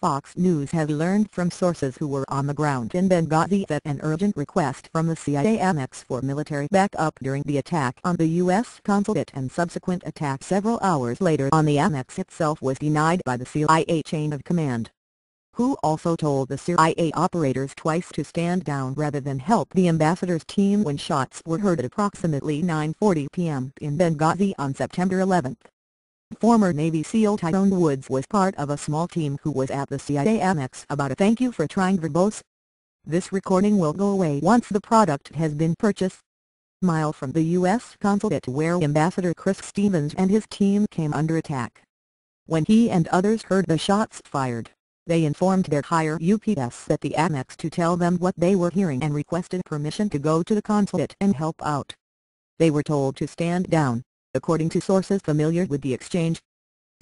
Fox News has learned from sources who were on the ground in Benghazi that an urgent request from the CIA Annex for military backup during the attack on the U.S. consulate and subsequent attack several hours later on the Annex itself was denied by the CIA chain of command, who also told the CIA operators twice to stand down rather than help the ambassador's team when shots were heard at approximately 9:40 p.m. in Benghazi on September 11. Former Navy SEAL Tyrone Woods was part of a small team who was at the CIA Annex about a "thank you for trying" verbose. This recording will go away once the product has been purchased. Mile from the U.S. consulate where Ambassador Chris Stevens and his team came under attack. When he and others heard the shots fired, they informed their higher UPS at the Annex to tell them what they were hearing and requested permission to go to the consulate and help out. They were told to stand down, according to sources familiar with the exchange.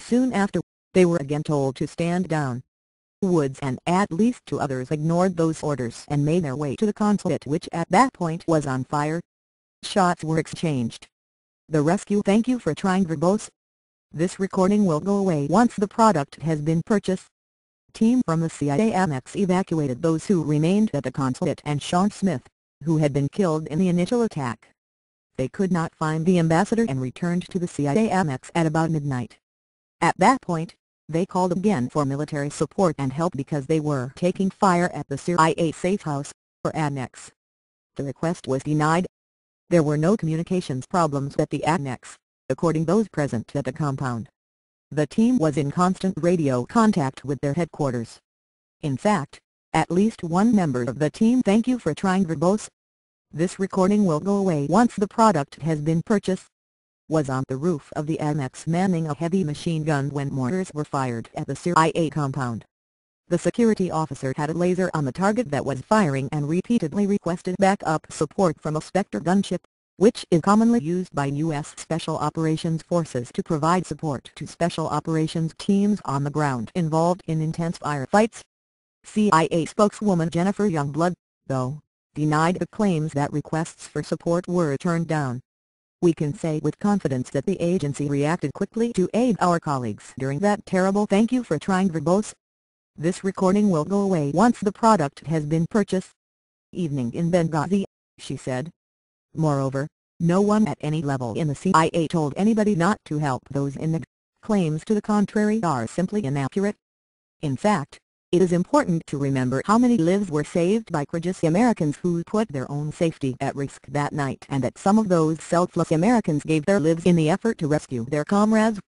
Soon after, they were again told to stand down. Woods and at least two others ignored those orders and made their way to the consulate, which at that point was on fire. Shots were exchanged. The rescue "thank you for trying" verbose. This recording will go away once the product has been purchased. Team from the CIA Annex evacuated those who remained at the consulate and Sean Smith, who had been killed in the initial attack. They could not find the ambassador and returned to the CIA Annex at about midnight. At that point, they called again for military support and help because they were taking fire at the CIA safe house, or Annex. The request was denied. There were no communications problems at the Annex, according to those present at the compound. The team was in constant radio contact with their headquarters. In fact, at least one member of the team "thank you for trying" verbose. This recording will go away once the product has been purchased. Was on the roof of the Annex manning a heavy machine gun when mortars were fired at the CIA compound. The security officer had a laser on the target that was firing and repeatedly requested backup support from a Spectre gunship, which is commonly used by U.S. Special Operations Forces to provide support to Special Operations teams on the ground involved in intense firefights. CIA spokeswoman Jennifer Youngblood, though, denied the claims that requests for support were turned down. "We can say with confidence that the agency reacted quickly to aid our colleagues during that terrible "thank you for trying" verbose. This recording will go away once the product has been purchased. Evening in Benghazi," she said. Moreover, no one at any level in the CIA told anybody not to help those in need. Claims to the contrary are simply inaccurate. In fact, it is important to remember how many lives were saved by courageous Americans who put their own safety at risk that night, and that some of those selfless Americans gave their lives in the effort to rescue their comrades.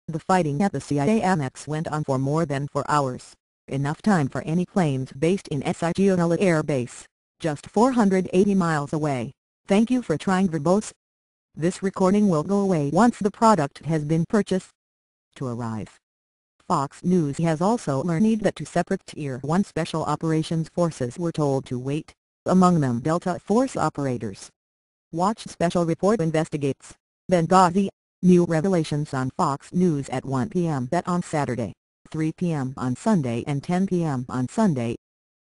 The fighting at the CIA Annex went on for more than 4 hours, enough time for any planes based in Sigionella Air Base, just 480 miles away. "Thank you for trying" verbose. This recording will go away once the product has been purchased. To arrive. Fox News has also learned that two separate Tier 1 Special Operations Forces were told to wait, among them Delta Force operators. Watch Special Report Investigates, Benghazi, new revelations on Fox News at 1 p.m. on Saturday, 3 p.m. on Sunday and 10 p.m. on Sunday.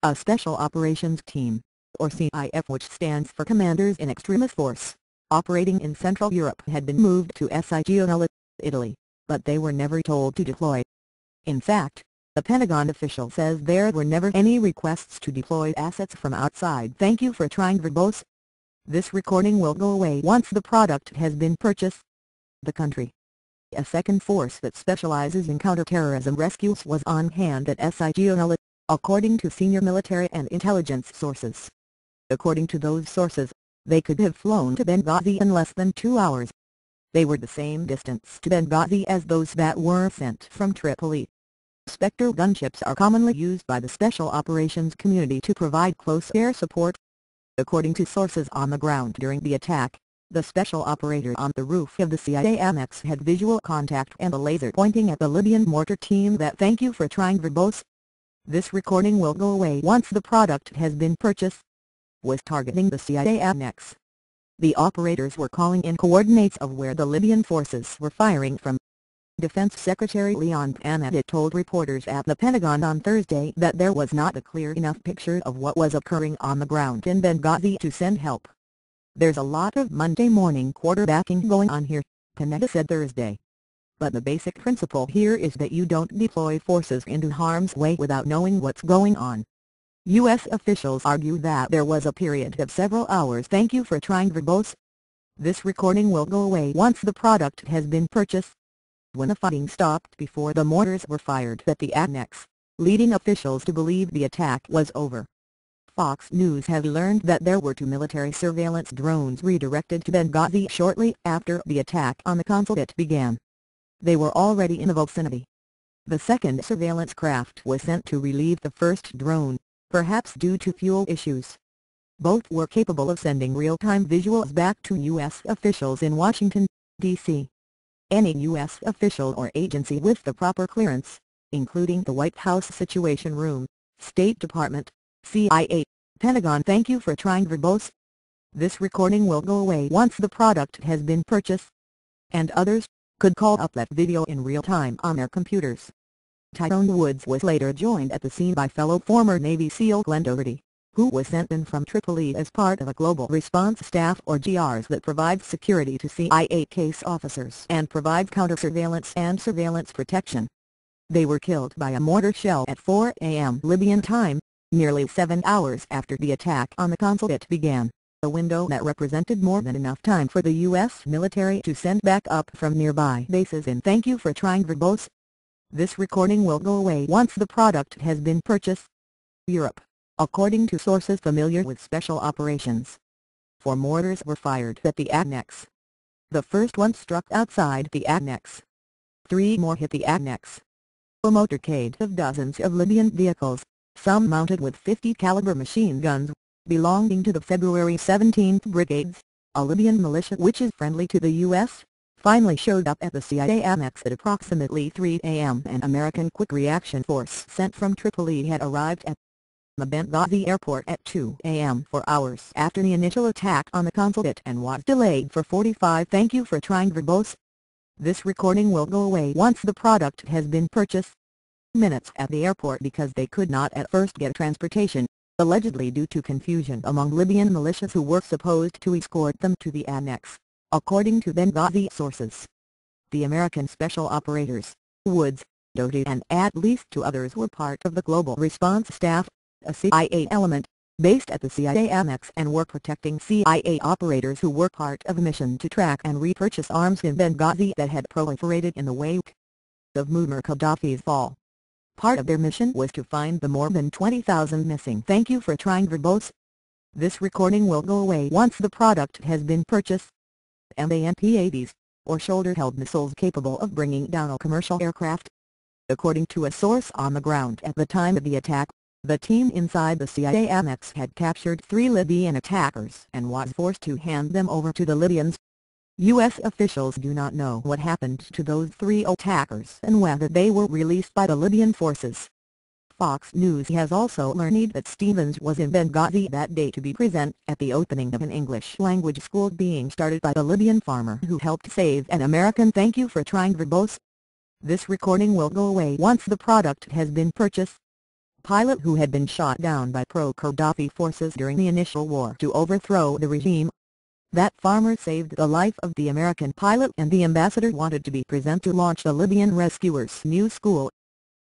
A Special Operations Team, or CIF, which stands for Commanders in Extremis Force, operating in Central Europe, had been moved to Sigionella, Italy, but they were never told to deploy. In fact, the Pentagon official says there were never any requests to deploy assets from outside. "Thank you for trying" verbose. This recording will go away once the product has been purchased. The country. A second force that specializes in counterterrorism rescues was on hand at Sigionella, according to senior military and intelligence sources. According to those sources, they could have flown to Benghazi in less than 2 hours. They were the same distance to Benghazi as those that were sent from Tripoli. Spectre gunships are commonly used by the special operations community to provide close air support. According to sources on the ground during the attack, the special operator on the roof of the CIA Annex had visual contact and a laser pointing at the Libyan mortar team that "thank you for trying" verbose. This recording will go away once the product has been purchased. Was targeting the CIA Annex. The operators were calling in coordinates of where the Libyan forces were firing from. Defense Secretary Leon Panetta told reporters at the Pentagon on Thursday that there was not a clear enough picture of what was occurring on the ground in Benghazi to send help. "There's a lot of Monday morning quarterbacking going on here," Panetta said Thursday. but the basic principle here is that you don't deploy forces into harm's way without knowing what's going on. U.S. officials argue that there was a period of several hours. Thank you for trying verbose. This recording will go away once the product has been purchased. When the fighting stopped before the mortars were fired at the annex, leading officials to believe the attack was over. Fox News has learned that there were 2 military surveillance drones redirected to Benghazi shortly after the attack on the consulate began. They were already in the vicinity. The second surveillance craft was sent to relieve the first drone, perhaps due to fuel issues. Both were capable of sending real-time visuals back to U.S. officials in Washington, D.C. Any U.S. official or agency with the proper clearance, including the White House Situation Room, State Department, CIA, Pentagon. Thank you for trying verbose. This recording will go away once the product has been purchased. And others could call up that video in real time on their computers. Tyrone Woods was later joined at the scene by fellow former Navy SEAL Glenn Doherty, who was sent in from Tripoli as part of a global response staff or GRs that provides security to CIA case officers and provides counter-surveillance and surveillance protection. They were killed by a mortar shell at 4 a.m. Libyan time, nearly 7 hours after the attack on the consulate began, a window that represented more than enough time for the U.S. military to send backup from nearby bases in. Thank you for trying verbose. This recording will go away once the product has been purchased. Europe, according to sources familiar with special operations. 4 mortars were fired at the annex. The first one struck outside the annex. 3 more hit the annex. A motorcade of dozens of Libyan vehicles, some mounted with 50 caliber machine guns, belonging to the February 17th Brigades, a Libyan militia which is friendly to the U.S., finally showed up at the CIA annex at approximately 3 a.m. An American Quick Reaction Force sent from Tripoli had arrived at the Benghazi airport at 2 a.m. 4 hours after the initial attack on the consulate and was delayed for 45. Thank you for trying verbose. This recording will go away once the product has been purchased. Minutes at the airport because they could not at first get transportation, allegedly due to confusion among Libyan militias who were supposed to escort them to the annex, according to Benghazi sources. The American special operators, Woods, Doherty and at least 2 others were part of the Global Response Staff, a CIA element, based at the CIA annex and were protecting CIA operators who were part of a mission to track and repurchase arms in Benghazi that had proliferated in the wake of Muammar Gaddafi's fall. Part of their mission was to find the more than 20,000 missing. Thank you for trying verbose. This recording will go away once the product has been purchased. MANP-80s, or shoulder-held missiles capable of bringing down a commercial aircraft. According to a source on the ground at the time of the attack, the team inside the CIA annex had captured 3 Libyan attackers and was forced to hand them over to the Libyans. U.S. officials do not know what happened to those 3 attackers and whether they were released by the Libyan forces. Fox News has also learned that Stevens was in Benghazi that day to be present at the opening of an English-language school being started by the Libyan farmer who helped save an American. Thank you for trying verbose. This recording will go away once the product has been purchased. Pilot who had been shot down by pro-Gaddafi forces during the initial war to overthrow the regime. That farmer saved the life of the American pilot and the ambassador wanted to be present to launch the Libyan rescuers' new school.